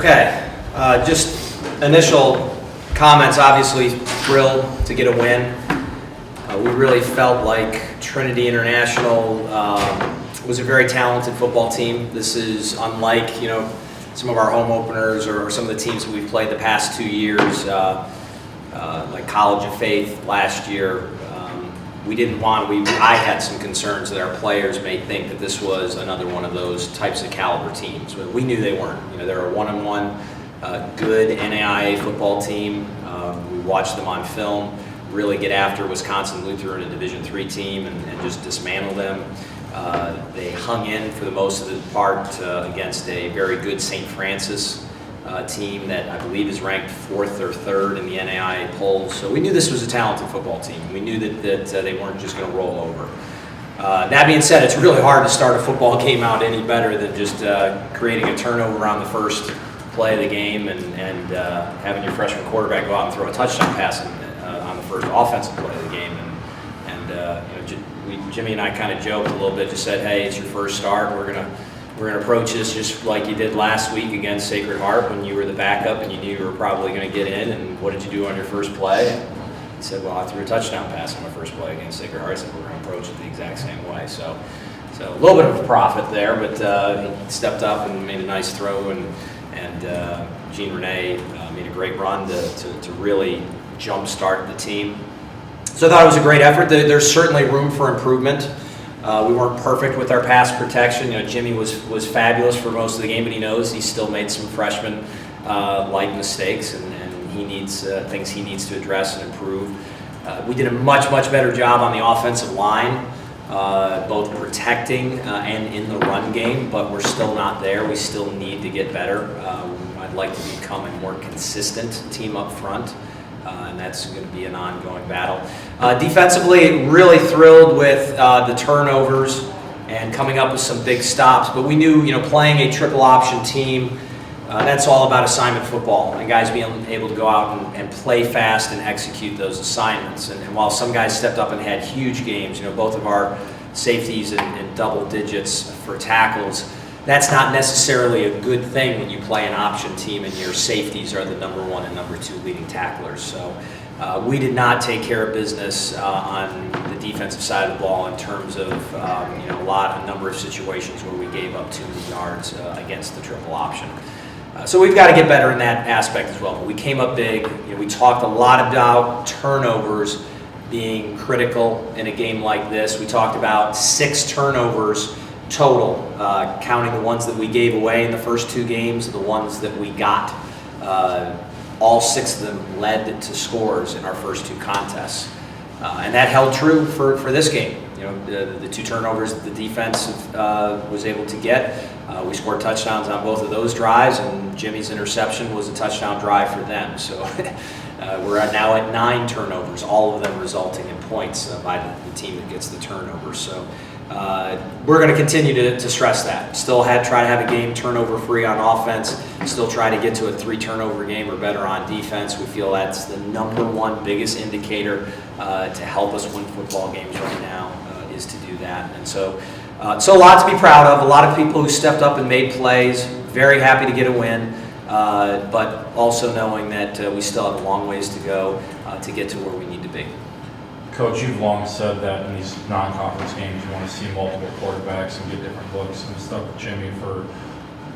Okay, just initial comments. Obviously thrilled to get a win. We really felt like Trinity International was a very talented football team. This is unlike, some of our home openers or some of the teams that we've played the past 2 years, like College of Faith last year. I had some concerns that our players may think that this was another one of those types of caliber teams, but we knew they weren't. They're a one-on-one, good NAIA football team. We watched them on film really get after Wisconsin Lutheran, a Division III team, and just dismantle them. They hung in for the most of the part against a very good St. Francis team that I believe is ranked 4th or 3rd in the NAIA polls. So we knew this was a talented football team. We knew that they weren't just going to roll over. That being said, it's really hard to start a football game out any better than just creating a turnover on the first play of the game and having your freshman quarterback go out and throw a touchdown pass on the first offensive play of the game. Jimmy and I kind of joked a little bit, just said, hey, it's your first start. We're gonna approach this just like you did last week against Sacred Heart when you were the backup and you knew you were probably going to get in. And what did you do on your first play? He said, well, I threw a touchdown pass on my first play against Sacred Heart. So we're going to approach it the exact same way. So a little bit of a profit there, but he stepped up and made a nice throw, and Jean Renee made a great run to really jumpstart the team. So I thought it was a great effort. There's certainly room for improvement. We weren't perfect with our pass protection. Jimmy was fabulous for most of the game, but he knows he still made some freshman-like mistakes, and he needs things he needs to address and improve. We did a much better job on the offensive line, both protecting and in the run game, but we're still not there. We still need to get better. I'd like to become a more consistent team up front. And that's going to be an ongoing battle. Defensively, really thrilled with the turnovers and coming up with some big stops. But we knew, playing a triple option team, that's all about assignment football and guys being able to go out and play fast and execute those assignments. And while some guys stepped up and had huge games, both of our safeties in double digits for tackles, that's not necessarily a good thing when you play an option team and your safeties are the number 1 and number 2 leading tacklers. So we did not take care of business on the defensive side of the ball in terms of a number of situations where we gave up too many yards against the triple option. So we've got to get better in that aspect as well. But we came up big. We talked a lot about turnovers being critical in a game like this. We talked about 6 turnovers total, counting the ones that we gave away in the first 2 games, the ones that we got. All 6 of them led to scores in our first 2 contests. And that held true for this game. The 2 turnovers that the defense was able to get, we scored touchdowns on both of those drives, and Jimmy's interception was a touchdown drive for them. So we're now at 9 turnovers, all of them resulting in points by the team that gets the turnovers. So we're going to continue to stress that. Still try to have a game turnover free on offense. Still try to get to a 3 turnover game or better on defense. We feel that's the number 1 biggest indicator to help us win football games right now is to do that. And so a lot to be proud of. A lot of people who stepped up and made plays. Very happy to get a win, but also knowing that we still have a long ways to go to get to where we need to be. Coach, you've long said that in these non-conference games you want to see multiple quarterbacks and get different looks, and stuck with Jimmy for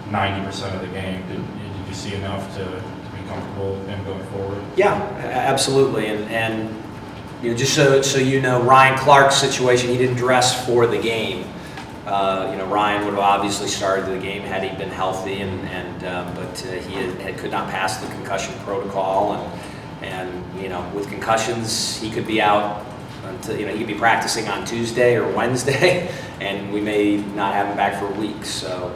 90% of the game. Did you see enough to be comfortable with him going forward? Yeah, absolutely. And just so Ryan Clark's situation, he didn't dress for the game. Ryan would have obviously started the game had he been healthy, but he could not pass the concussion protocol, and with concussions he could be out until he could be practicing on Tuesday or Wednesday, and we may not have him back for a week. So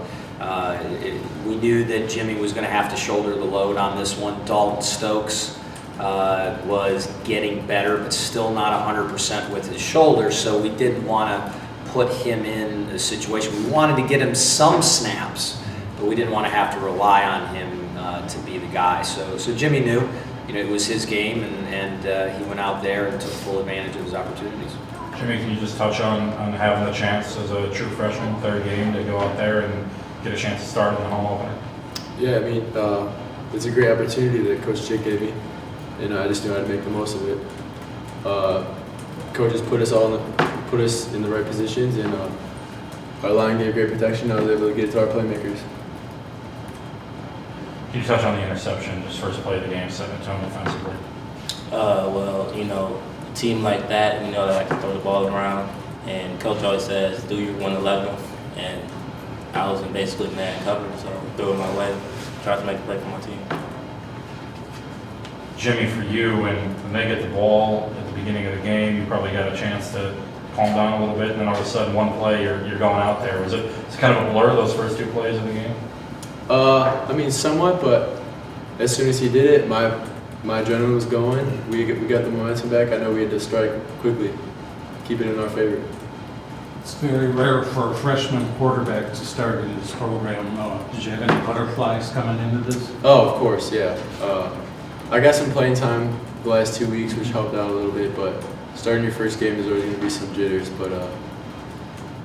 we knew that Jimmy was going to have to shoulder the load on this one. Dalton Stokes was getting better, but still not 100% with his shoulder, so we didn't want to put him in a situation. We wanted to get him some snaps, but we didn't want to have to rely on him to be the guy. So Jimmy knew, it was his game, and he went out there and took full advantage of his opportunities. Jimmy, can you just touch on having the chance as a true freshman, 3rd game, to go out there and get a chance to start in the home opener? Yeah, I mean, it's a great opportunity that Coach Chick gave me, and I just knew how to make the most of it. Coaches put us in the right positions, and our line gave great protection. I was able to get it to our playmakers. Can you touch on the interception, just first play of the game, setting the tone defensively? Well, a team like that, that like to throw the ball around, and Coach always says, do your 111, and I was in basically man cover, so threw it my way, tried to make a play for my team. Jimmy, for you, when they get the ball at the beginning of the game, you probably got a chance to calm down a little bit, and then all of a sudden, one play, you're going out there. Was it kind of a blur, those first two plays of the game? I mean, somewhat, but as soon as he did it, my adrenaline was going. We got the momentum back. I know we had to strike quickly, keep it in our favor. It's very rare for a freshman quarterback to start in this program. Did you have any butterflies coming into this? Oh, of course, yeah. I got some playing time the last 2 weeks, which helped out a little bit, but starting your first game is always going to be some jitters, but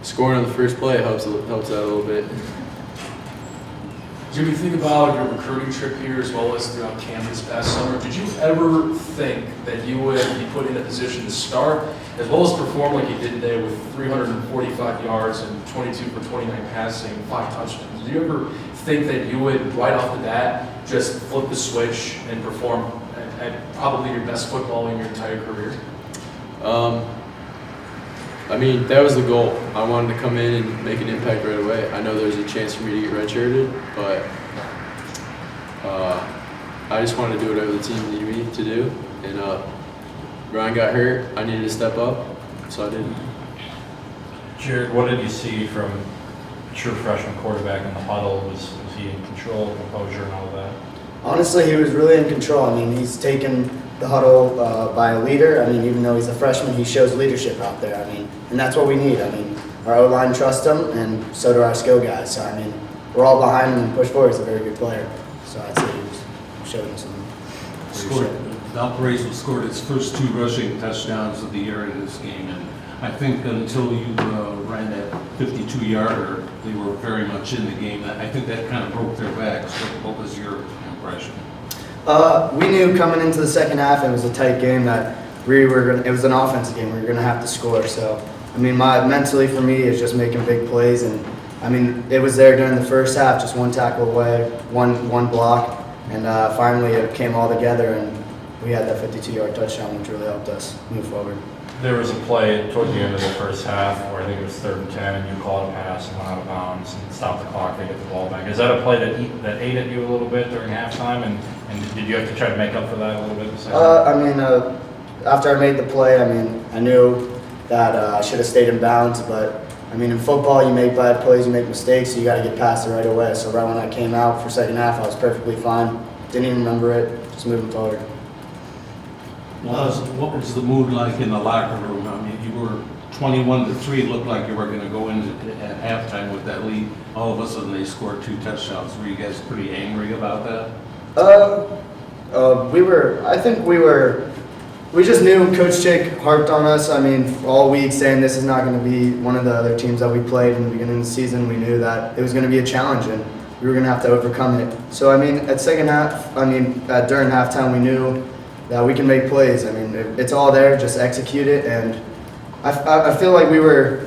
scoring on the first play helps out a little bit. Jimmy, think about your recruiting trip here as well as throughout camp this past summer. Did you ever think that you would be put in a position to start as well as perform like you did today with 345 yards and 22 for 29 passing, 5 touchdowns? Did you ever think that you would, right off the bat, just flip the switch and perform at probably your best football in your entire career? I mean, that was the goal. I wanted to come in and make an impact right away. I know there's a chance for me to get redshirted, but I just wanted to do whatever the team needed me to do. And Ryan got hurt. I needed to step up, so I did. Jared, what did you see from a true freshman quarterback in the huddle? Was he in control, composure, and all of that? Honestly, he was really in control. I mean, he's taken the huddle by a leader. I mean, even though he's a freshman, he shows leadership out there. I mean, and that's what we need. I mean, our O-line trusts him, and so do our skill guys. So, I mean, we're all behind him and push forward. He's a very good player. So I'd say he was showing some leadership. Valparaiso scored its first 2 rushing touchdowns of the year in this game, and I think until you ran that 52-yarder, they were very much in the game. I think that kind of broke their backs. What was your impression? We knew coming into the second half it was a tight game that it was an offensive game. We were going to have to score. So, I mean, mentally for me is just making big plays. And, I mean, it was there during the first half, just one tackle away, one block. And finally it came all together, and we had that 52-yard touchdown, which really helped us move forward. There was a play toward the end of the first half where I think it was 3rd and 10, and you called a pass and went out of bounds and stopped the clock to get the ball back. Is that a play that ate at you a little bit during halftime, and did you have to try to make up for that a little bit? I mean, after I made the play, I mean, I knew that I should have stayed in bounds, but I mean, in football, you make bad plays, you make mistakes, so you got to get past it right away. So right when I came out for second half, I was perfectly fine. Didn't even remember it, just moving forward. What was the mood like in the locker room? I mean, you were 21-3, looked like you were going to go into at halftime with that lead. All of a sudden, they scored 2 touchdowns. Were you guys pretty angry about that? We just knew Coach Chick harped on us. I mean, all week saying this is not going to be one of the other teams that we played in the beginning of the season. We knew that it was going to be a challenge and we were going to have to overcome it. So, I mean, during halftime, we knew that we can make plays. I mean, it's all there, just execute it. And I feel like we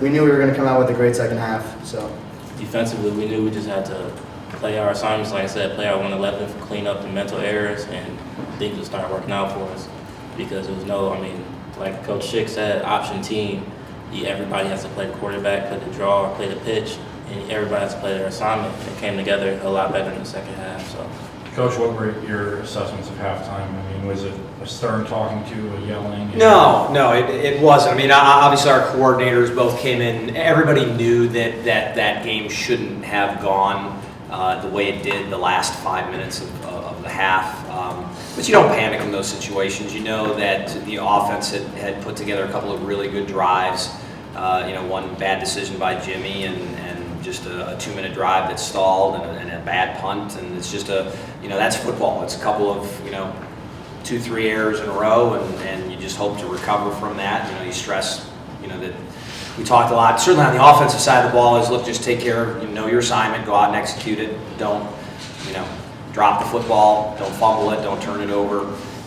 knew we were going to come out with a great second half. So Defensively, we knew we just had to play our assignments, like I said, play our 111, clean up the mental errors, and things would start working out for us. Because there was like Coach Schick said, option team, everybody has to play the quarterback, play the draw, play the pitch, and everybody has to play their assignment. It came together a lot better in the second half. So, Coach, what were your assessments of halftime? I mean, was it a stern talking to, a yelling? No, it wasn't. I mean, obviously our coordinators both came in. Everybody knew that game shouldn't have gone the way it did the last 5 minutes of the half. But you don't panic in those situations. You know that the offense had put together a couple of really good drives. One bad decision by Jimmy and just a 2-minute drive that stalled and a bad punt. And it's just that's football. It's a couple of, 2-3 errors in a row, and you just hope to recover from that. You stress, that we talked a lot, certainly on the offensive side of the ball, is look, just take care of, your assignment, go out and execute it. Don't drop the football, don't fumble it, don't turn it over,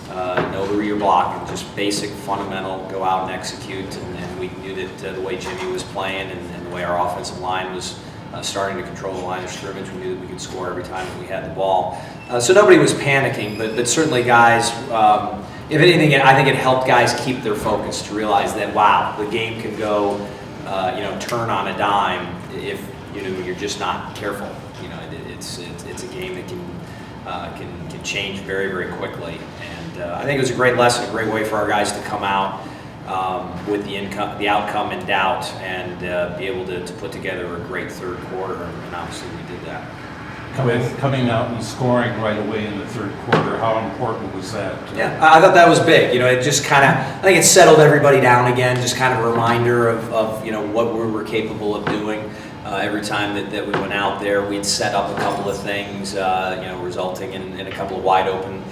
know who you're blocking, just basic fundamental, go out and execute. And we knew that the way Jimmy was playing and the way our offensive line was starting to control the line of scrimmage, we knew that we could score every time that we had the ball. So nobody was panicking, but certainly guys, if anything, I think it helped guys keep their focus to realize that, wow, the game can go, turn on a dime if you're just not careful. It's a game that can change very, very quickly. And I think it was a great lesson, a great way for our guys to come out with the outcome in doubt and be able to put together a great third quarter. And obviously we did that. Coming out and scoring right away in the third quarter, how important was that? Yeah, I thought that was big. It just kind of, I think it settled everybody down again, just kind of a reminder of what we were capable of doing. Every time that we went out there, we'd set up a couple of things, resulting in a couple of wide open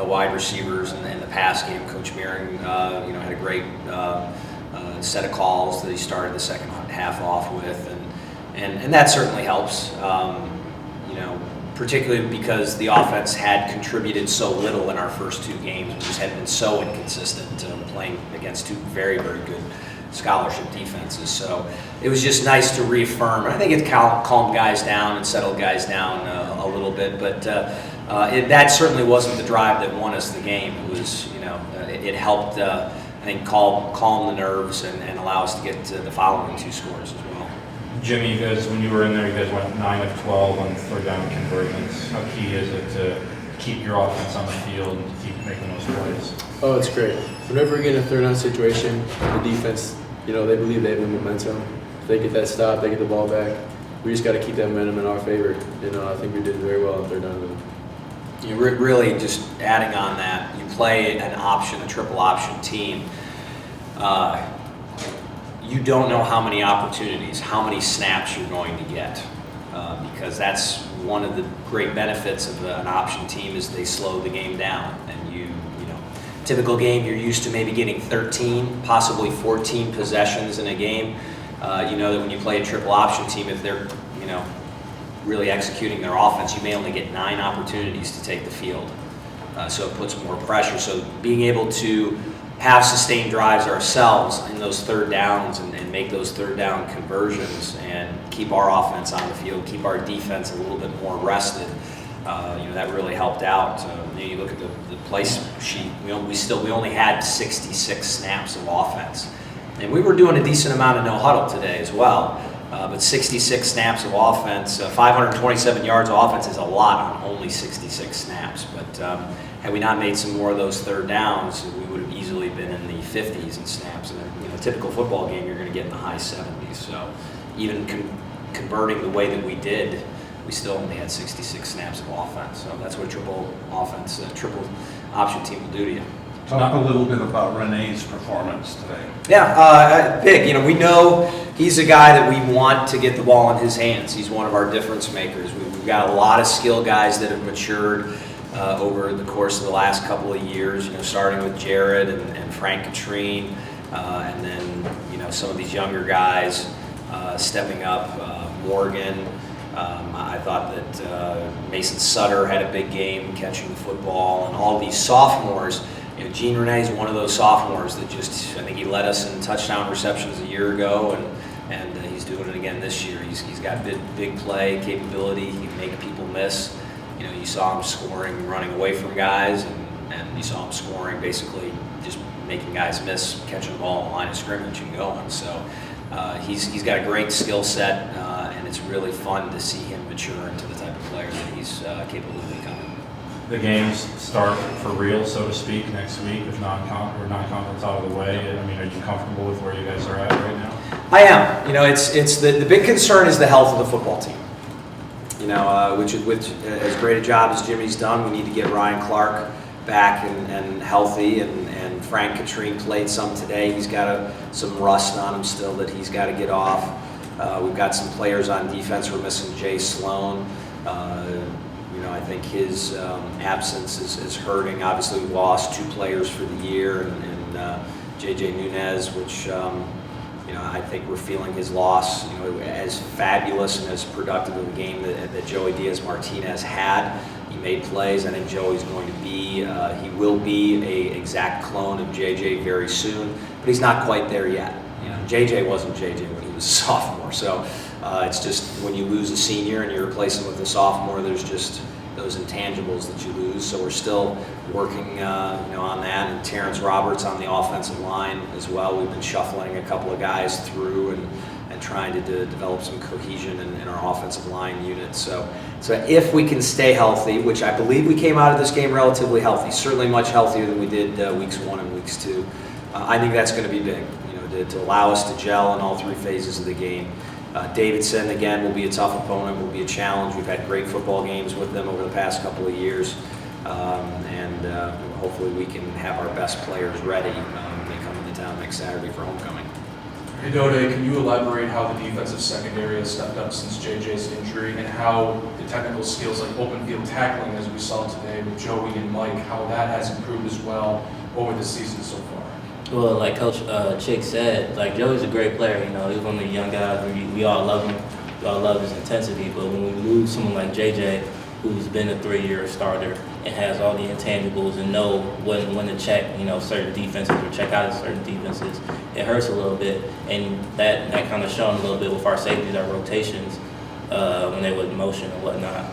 wide receivers in the pass game. Coach Meering, had a great set of calls that he started the second half off with, and that certainly helps. Particularly because the offense had contributed so little in our first two games. We just had been so inconsistent playing against two very, very good scholarship defenses. So it was just nice to reaffirm. I think it calmed guys down and settled guys down a little bit, but that certainly wasn't the drive that won us the game. It was, it helped, I think, calm the nerves and allow us to get to the following two scores as well. Jimmy, you guys, when you were in there, you guys went 9 of 12 on third down conversions. How key is it to keep your offense on the field and to keep making those plays? Oh, it's great. Whenever we get in a third down situation, the defense, they believe they have the momentum. If they get that stop, they get the ball back. We just got to keep that momentum in our favor. And I think we did very well on third down. Really just adding on that, you play a triple option team. You don't know how many opportunities, how many snaps you're going to get, because that's one of the great benefits of an option team is they slow the game down. And typical game, you're used to maybe getting 13, possibly 14 possessions in a game. That when you play a triple option team, if they're, really executing their offense, you may only get 9 opportunities to take the field. So it puts more pressure. So being able to have sustained drives ourselves in those third downs and make those third down conversions and keep our offense on the field, keep our defense a little bit more rested, that really helped out. You look at the place sheet, we only had 66 snaps of offense. And we were doing a decent amount of no huddle today as well. But 66 snaps of offense, 527 yards of offense is a lot on only 66 snaps. But had we not made some more of those third downs, we would have easily been in the 50s in snaps. And a typical football game, you're going to get in the high 70s. So even converting the way that we did, we still only had 66 snaps of offense. So that's what a triple option team will do to you. Talk a little bit about Renee's performance today. Yeah, big. We know he's a guy that we want to get the ball in his hands. He's one of our difference makers. We've got a lot of skill guys that have matured over the course of the last couple of years, starting with Jared and Frank Katrine, and then, some of these younger guys stepping up, Morgan. I thought that Mason Sutter had a big game catching the football, and all these sophomores. Gene Renee is one of those sophomores that I think he led us in touchdown receptions a year ago, and he's doing it again this year. He's got big play capability. He can make people miss. You saw him scoring, running away from guys, and you saw him scoring basically just making guys miss, catching the ball on the line of scrimmage and going. So he's got a great skill set, and it's really fun to see him mature into the type of player that he's capable of becoming. The games start for real, so to speak, next week with non-conference out of the way. I mean, are you comfortable with where you guys are at right now? I am. It's the big concern is the health of the football team. Which as great a job as Jimmy's done, we need to get Ryan Clark back and healthy, and Frank Katrine played some today. He's got some rust on him still that he's got to get off. We've got some players on defense. We're missing Jay Sloan. I think his absence is hurting. Obviously, we lost 2 players for the year, and J.J. Nunez, which I think we're feeling his loss. As fabulous and as productive of a game that Joey Diaz-Martinez had. He made plays. I think Joey's going to be, he will be a exact clone of JJ very soon, but he's not quite there yet. JJ wasn't JJ when he was a sophomore, so it's just when you lose a senior and you replace him with a sophomore, there's just those intangibles that you lose. So we're still working, on that. And Terrence Roberts on the offensive line as well. We've been shuffling a couple of guys through and trying to develop some cohesion in our offensive line unit. So if we can stay healthy, which I believe we came out of this game relatively healthy, certainly much healthier than we did weeks 1 and weeks 2. I think that's going to be big, to allow us to gel in all 3 phases of the game. Davidson, again, will be a tough opponent, will be a challenge. We've had great football games with them over the past couple of years, and hopefully we can have our best players ready when they come into town next Saturday for homecoming. Hey, Dode, can you elaborate how the defensive secondary has stepped up since JJ's injury and how the technical skills like open field tackling, as we saw today with Joey and Mike, how that has improved as well over the season so far? Well, like Coach Chick said, like Joey's a great player. He's one of the young guys. We all love him. We all love his intensity. But when we lose someone like JJ, who's been a 3-year starter and has all the intangibles and know when to check, certain defenses or check out of certain defenses, it hurts a little bit. And that kind of shown a little bit with our safeties, our rotations, when they were in motion and whatnot.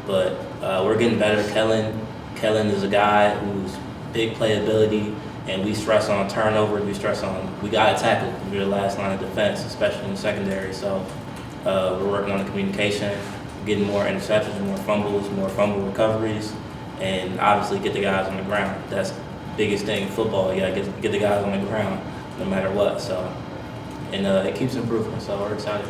But we're getting better. Kellen is a guy who's big playability. And we stress on turnovers, we got to tackle. We're the last line of defense, especially in the secondary. So we're working on the communication, getting more interceptions, more fumbles, more fumble recoveries, and obviously get the guys on the ground. That's the biggest thing in football. You got to get the guys on the ground no matter what. So, and it keeps improving, so we're excited.